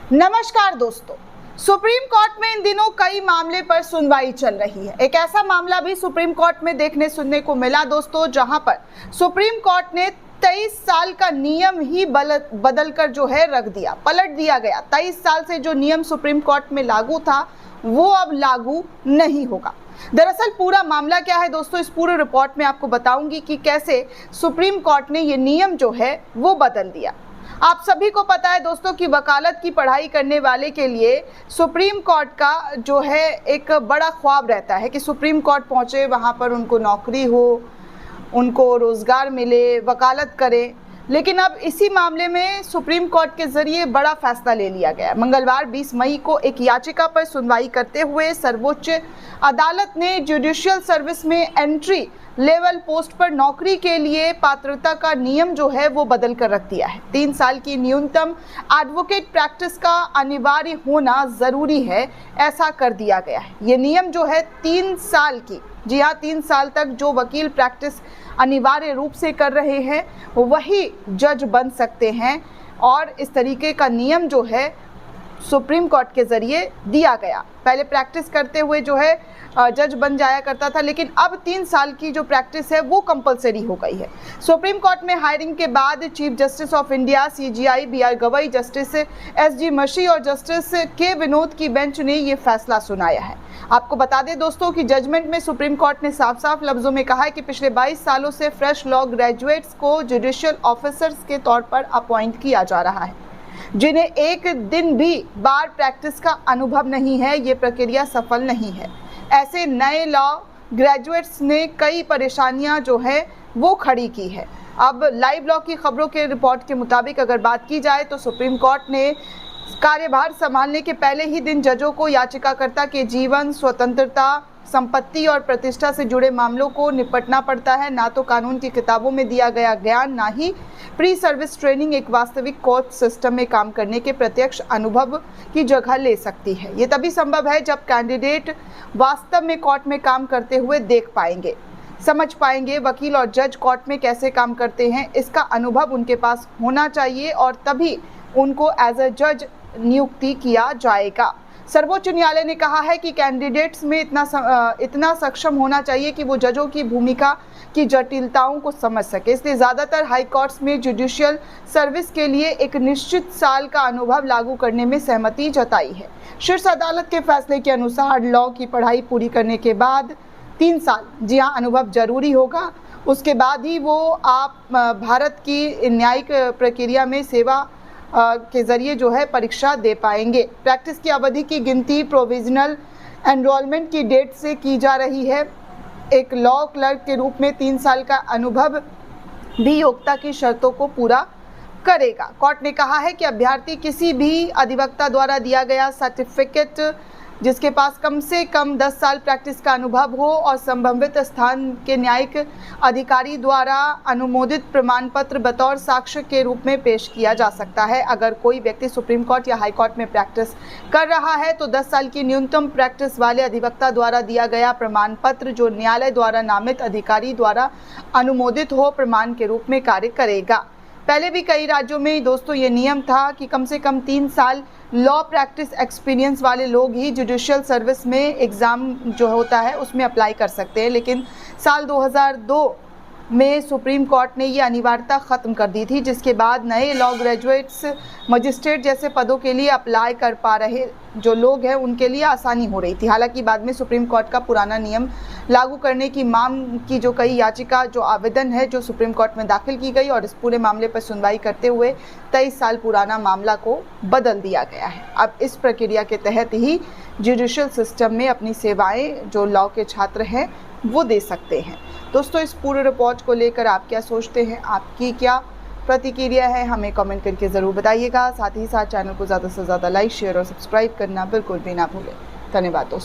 नमस्कार दोस्तों, supreme court में इन दिनों कई मामले पर सुनवाई चल रही है। एक ऐसा मामला भी सुप्रीम कोर्ट में देखने सुनने को मिला दोस्तों, जहां पर सुप्रीम कोर्ट ने 23 साल का नियम ही बदल कर जो है रख दिया, पलट दिया गया। 23 साल से जो नियम सुप्रीम कोर्ट में लागू था वो अब लागू नहीं होगा। दरअसल पूरा मामला क्या है दोस्तों, इस पूरे रिपोर्ट में आपको बताऊंगी कि कैसे सुप्रीम कोर्ट ने ये नियम जो है वो बदल दिया। आप सभी को पता है दोस्तों कि वकालत की पढ़ाई करने वाले के लिए सुप्रीम कोर्ट का जो है एक बड़ा ख्वाब रहता है कि सुप्रीम कोर्ट पहुंचे, वहां पर उनको नौकरी हो, उनको रोजगार मिले, वकालत करें। लेकिन अब इसी मामले में सुप्रीम कोर्ट के जरिए बड़ा फैसला ले लिया गया। मंगलवार 20 मई को एक याचिका पर सुनवाई करते हुए सर्वोच्च अदालत ने जुडिशियल सर्विस में एंट्री लेवल पोस्ट पर नौकरी के लिए पात्रता का नियम जो है वो बदल कर रख दिया है। 3 साल की न्यूनतम एडवोकेट प्रैक्टिस का अनिवार्य होना जरूरी है, ऐसा कर दिया गया है। ये नियम जो है 3 साल की, जी हाँ, 3 साल तक जो वकील प्रैक्टिस अनिवार्य रूप से कर रहे हैं वही जज बन सकते हैं। और इस तरीके का नियम जो है सुप्रीम कोर्ट के जरिए दिया गया। पहले प्रैक्टिस करते हुए जो है जज बन जाया करता था, लेकिन अब 3 साल की जो प्रैक्टिस है वो कंपलसरी हो गई है। सुप्रीम कोर्ट में हायरिंग के बाद chief justice of India CJI BR Gavai, justice SG मशी और जस्टिस के विनोद की बेंच ने ये फैसला सुनाया है। आपको बता दें दोस्तों कि जजमेंट में सुप्रीम कोर्ट ने साफ साफ लफ्जों में कहा है कि पिछले 22 सालों से फ्रेश लॉ ग्रेजुएट्स को जुडिशियल ऑफिसर्स के तौर पर अपॉइंट किया जा रहा है, जिन्हें एक दिन भी बार प्रैक्टिस का अनुभव नहीं है। ये प्रक्रिया सफल नहीं है। ऐसे नए लॉ ग्रेजुएट्स ने कई परेशानियां जो है वो खड़ी की है। अब लाइव लॉ की खबरों के रिपोर्ट के मुताबिक अगर बात की जाए तो सुप्रीम कोर्ट ने कार्यभार संभालने के पहले ही दिन जजों को याचिकाकर्ता के जीवन, स्वतंत्रता, संपत्ति और प्रतिष्ठा से जुड़े मामलों को निपटना पड़ता है। ना तो कानून की किताबों में दिया गया ज्ञान, ना ही प्री सर्विस ट्रेनिंग एक वास्तविक कोर्ट सिस्टम में काम करने के प्रत्यक्ष अनुभव की जगह ले सकती है। ये तभी संभव है जब कैंडिडेट वास्तव में कोर्ट में काम करते हुए देख पाएंगे, समझ पाएंगे वकील और जज कोर्ट में कैसे काम करते हैं। इसका अनुभव उनके पास होना चाहिए और तभी उनको एज अ जज नियुक्ति किया जाएगा। सर्वोच्च न्यायालय ने कहा है कि कैंडिडेट्स में इतना सक्षम होना चाहिए कि वो जजों की भूमिका की जटिलताओं को समझ सके। इसलिए ज़्यादातर हाई कोर्ट्स में जुडिशियल सर्विस के लिए एक निश्चित साल का अनुभव लागू करने में सहमति जताई है। शीर्ष अदालत के फैसले के अनुसार लॉ की पढ़ाई पूरी करने के बाद 3 साल, जी हाँ, अनुभव जरूरी होगा। उसके बाद ही वो आप भारत की न्यायिक प्रक्रिया में सेवा के जरिए जो है परीक्षा दे पाएंगे। प्रैक्टिस की अवधि की गिनती प्रोविजनल एनरोलमेंट की डेट से की जा रही है। एक लॉ क्लर्क के रूप में 3 साल का अनुभव भी योग्यता की शर्तों को पूरा करेगा। कोर्ट ने कहा है कि अभ्यर्थी किसी भी अधिवक्ता द्वारा दिया गया सर्टिफिकेट, जिसके पास कम से कम 10 साल प्रैक्टिस का अनुभव हो और संबंधित स्थान के न्यायिक अधिकारी द्वारा अनुमोदित प्रमाण पत्र बतौर साक्ष्य के रूप में पेश किया जा सकता है। अगर कोई व्यक्ति सुप्रीम कोर्ट या हाई कोर्ट में प्रैक्टिस कर रहा है तो 10 साल की न्यूनतम प्रैक्टिस वाले अधिवक्ता द्वारा दिया गया प्रमाण पत्र, जो न्यायालय द्वारा नामित अधिकारी द्वारा अनुमोदित हो, प्रमाण के रूप में कार्य करेगा। पहले भी कई राज्यों में दोस्तों ये नियम था कि कम से कम 3 साल लॉ प्रैक्टिस एक्सपीरियंस वाले लोग ही जुडिशियल सर्विस में एग्ज़ाम जो होता है उसमें अप्लाई कर सकते हैं। लेकिन साल 2002 में सुप्रीम कोर्ट ने ये अनिवार्यता ख़त्म कर दी थी, जिसके बाद नए लॉ ग्रेजुएट्स मजिस्ट्रेट जैसे पदों के लिए अप्लाई कर पा रहे जो लोग हैं उनके लिए आसानी हो रही थी। हालांकि बाद में सुप्रीम कोर्ट का पुराना नियम लागू करने की मांग की जो कई याचिका जो आवेदन है जो सुप्रीम कोर्ट में दाखिल की गई और इस पूरे मामले पर सुनवाई करते हुए 23 साल पुराना मामला को बदल दिया गया है। अब इस प्रक्रिया के तहत ही जुडिशियल सिस्टम में अपनी सेवाएं जो लॉ के छात्र हैं वो दे सकते हैं। दोस्तों, इस पूरे रिपोर्ट को लेकर आप क्या सोचते हैं, आपकी क्या प्रतिक्रिया है, हमें कमेंट करके ज़रूर बताइएगा। साथ ही साथ चैनल को ज़्यादा से ज़्यादा लाइक, शेयर और सब्सक्राइब करना बिल्कुल भी ना भूलें। धन्यवाद दोस्तों।